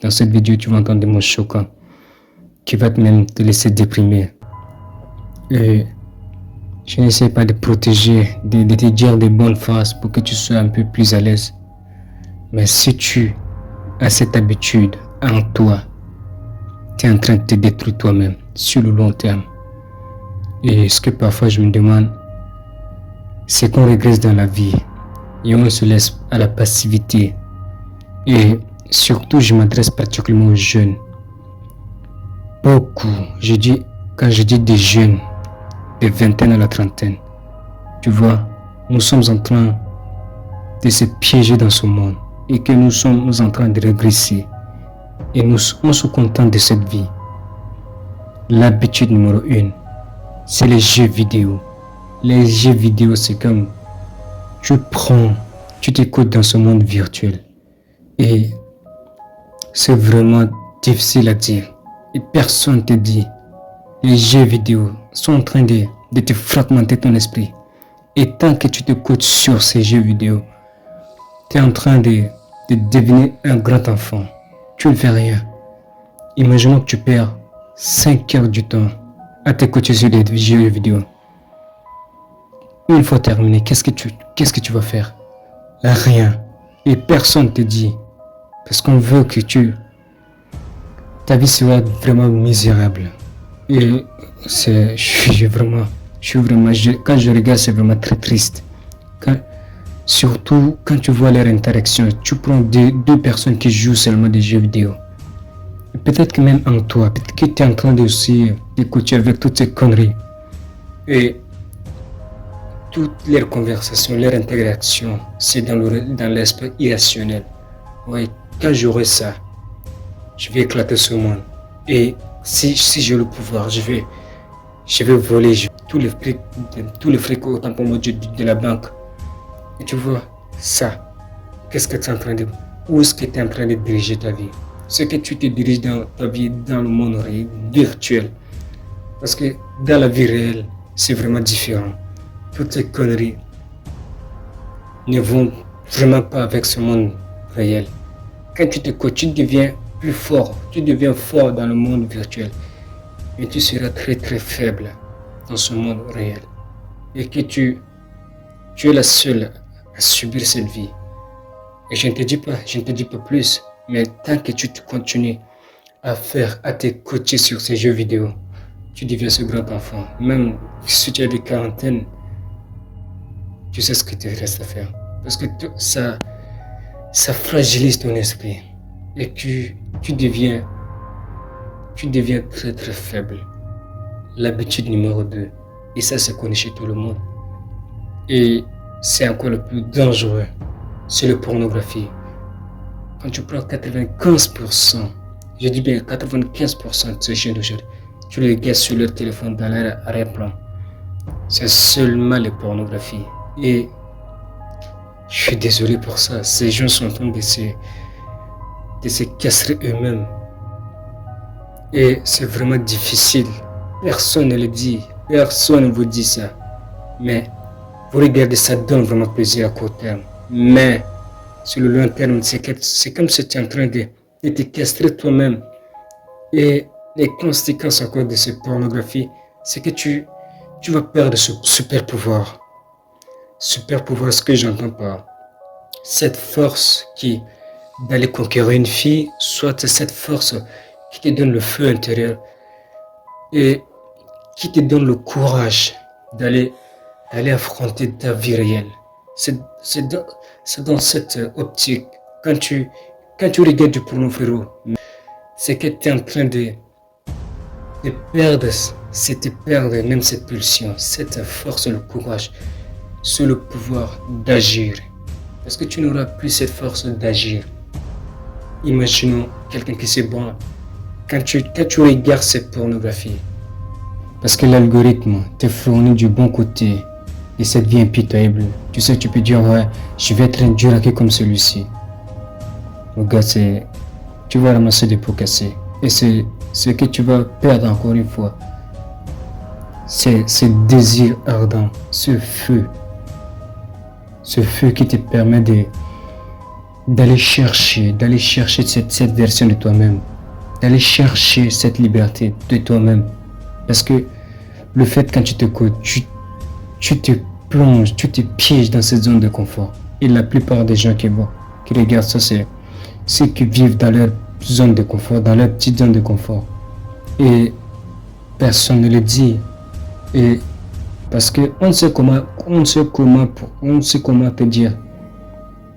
Dans cette vidéo, tu vas entendre des mots choquants qui vont même te laisser déprimer. Et je n'essaie pas de protéger, de te dire des bonnes phrases pour que tu sois un peu plus à l'aise. Mais si tu as cette habitude en toi, tu es en train de te détruire toi-même sur le long terme. Et ce que parfois je me demande, c'est qu'on régresse dans la vie et on se laisse à la passivité. Et surtout, je m'adresse particulièrement aux jeunes. Beaucoup, quand je dis des jeunes, de vingtaine à la trentaine, tu vois, nous sommes en train de se piéger dans ce monde et que nous sommes en train de régresser. Et on se contente de cette vie. L'habitude numéro 1, c'est les jeux vidéo. Les jeux vidéo, c'est comme tu t'écoutes dans ce monde virtuel. Et c'est vraiment difficile à dire. Et personne ne te dit. Les jeux vidéo sont en train de te fragmenter ton esprit. Et tant que tu t'écoutes sur ces jeux vidéo, tu es en train de devenir un grand enfant. Tu ne fais rien. Imaginons que tu perds 5 heures du temps à t'écouter sur des jeux vidéo. Une fois terminé, qu'est-ce que tu vas faire? Rien. Et personne ne te dit. Parce qu'on veut que ta vie soit vraiment misérable. Et quand je regarde, c'est vraiment très triste. Surtout quand tu vois leur interaction, tu prends deux personnes qui jouent seulement des jeux vidéo. Peut-être que même en toi, peut-être que tu es en train de aussi d'écouter avec toutes ces conneries. Et toutes leurs conversations, leur interaction, c'est dans l'aspect irrationnel. Oui, quand j'aurai ça, je vais éclater ce monde. Et si j'ai le pouvoir, je vais voler tous les fric autant pour moi de la banque. Et tu vois, ça, qu'est-ce que tu es en train de... Où est-ce que tu es en train de diriger ta vie? Ce que tu te diriges dans ta vie, dans le monde virtuel. Parce que dans la vie réelle, c'est vraiment différent. Toutes ces conneries ne vont vraiment pas avec ce monde réel. Quand tu t'écoutes, tu deviens plus fort. Tu deviens fort dans le monde virtuel. Et tu seras très très faible dans ce monde réel. Et que tu es la seule à subir cette vie. Et je ne te dis pas plus. Mais tant que tu continues à t'écouter sur ces jeux vidéo, tu deviens ce grand enfant. Même si tu as des quarantaines, tu sais ce que tu restes à faire. Parce que ça fragilise ton esprit. Et tu deviens très très faible. L'habitude numéro 2. Et ça se connaît chez tout le monde. Et c'est encore le plus dangereux. C'est la pornographie. Quand tu prends 95%, je dis bien 95% de ces jeunes d'aujourd'hui, tu les regardes sur leur téléphone dans leur arrière-plan. C'est seulement la pornographie. Et je suis désolé pour ça. Ces gens sont en train de se casser eux-mêmes. Et c'est vraiment difficile. Personne ne le dit. Personne ne vous dit ça. Mais vous regardez, ça donne vraiment plaisir à court terme. Mais sur le long terme, c'est comme si tu es en train de te castrer toi-même. Et les conséquences encore de cette pornographie, c'est que tu vas perdre ce super pouvoir. Super pouvoir, ce que j'entends par cette force d'aller conquérir une fille, soit cette force qui te donne le feu intérieur et qui te donne le courage d'aller affronter ta vie réelle. C'est dans cette optique, quand tu regardes du porno, frérot, c'est que tu es en train de perdre même cette pulsion, cette force, le courage, c'est le pouvoir d'agir. Parce que tu n'auras plus cette force d'agir. Imaginons quelqu'un qui se bat. Quand tu regardes cette pornographie, parce que l'algorithme te fournit du bon côté de cette vie impitoyable, tu sais, tu peux dire, ouais, je vais être un dur comme celui-ci. Regarde, tu vas ramasser des pots cassés. Et c'est ce que tu vas perdre encore une fois. C'est ce désir ardent, ce feu qui te permet d'aller chercher cette version de toi-même, d'aller chercher cette liberté de toi-même. Parce que le fait quand tu te codes, tu te plonges, tu te pièges dans cette zone de confort. Et la plupart des gens qui regardent ça, c'est ceux qui vivent dans leur zone de confort, dans leur petite zone de confort. Et personne ne le dit. Et parce que on ne sait comment te dire.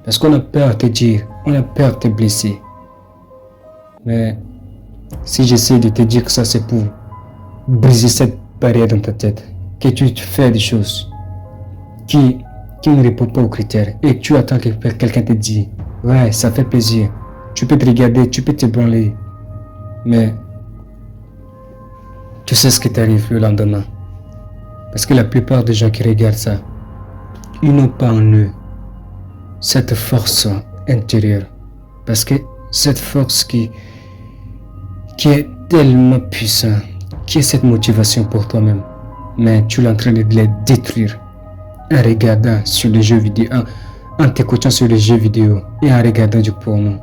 Parce qu'on a peur de te dire, on a peur de te blesser. Mais si j'essaie de te dire que ça c'est pour briser cette barrière dans ta tête, que tu fais des choses qui ne répondent pas aux critères et que tu attends que quelqu'un te dise, ouais, ça fait plaisir, tu peux te regarder, tu peux te branler, mais tu sais ce qui t'arrive le lendemain. Parce que la plupart des gens qui regardent ça, ils n'ont pas en eux cette force intérieure. Parce que cette force qui est tellement puissante, qui est cette motivation pour toi-même, mais tu es en train de les détruire en regardant sur les jeux vidéo, en t'écoutant sur les jeux vidéo et en regardant du porno.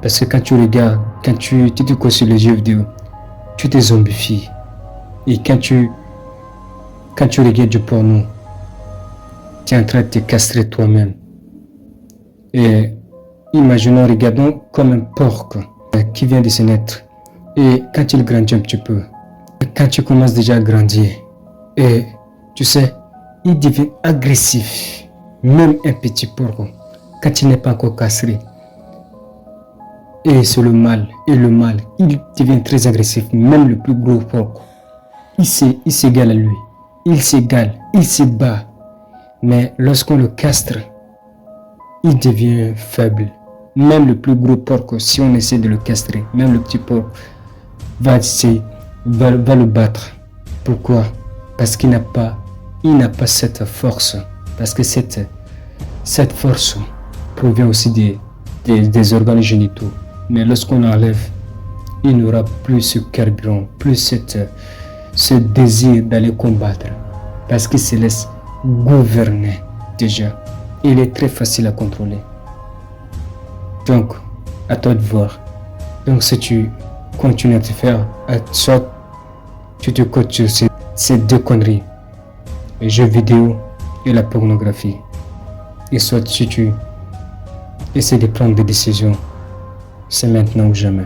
Parce que quand tu regardes, quand tu t'écoutes sur les jeux vidéo, tu te zombifies. Et quand tu regardes du porno, tu es en train de te castrer toi-même. Et imaginons, regardons comme un porc qui vient de se naître. Et quand il grandit un petit peu, quand tu commences déjà à grandir, et tu sais, il devient agressif, même un petit porc, quand il n'est pas encore castré. Et c'est le mal, il devient très agressif, même le plus gros porc. Il s'égale à lui, il se bat. Mais lorsqu'on le castre, il devient faible. Même le plus gros porc, si on essaie de le castrer, même le petit porc va le battre. Pourquoi? Parce qu'il n'a pas cette force. Parce que cette force provient aussi des organes génitaux. Mais lorsqu'on enlève, il n'aura plus ce carburant, plus ce désir d'aller combattre. Parce qu'il se laisse gouverner déjà. Il est très facile à contrôler. Donc, à toi de voir. Donc, si tu continues à te faire, soit tu te codes sur ces deux conneries, les jeux vidéo et la pornographie, et soit si tu essaies de prendre des décisions, c'est maintenant ou jamais.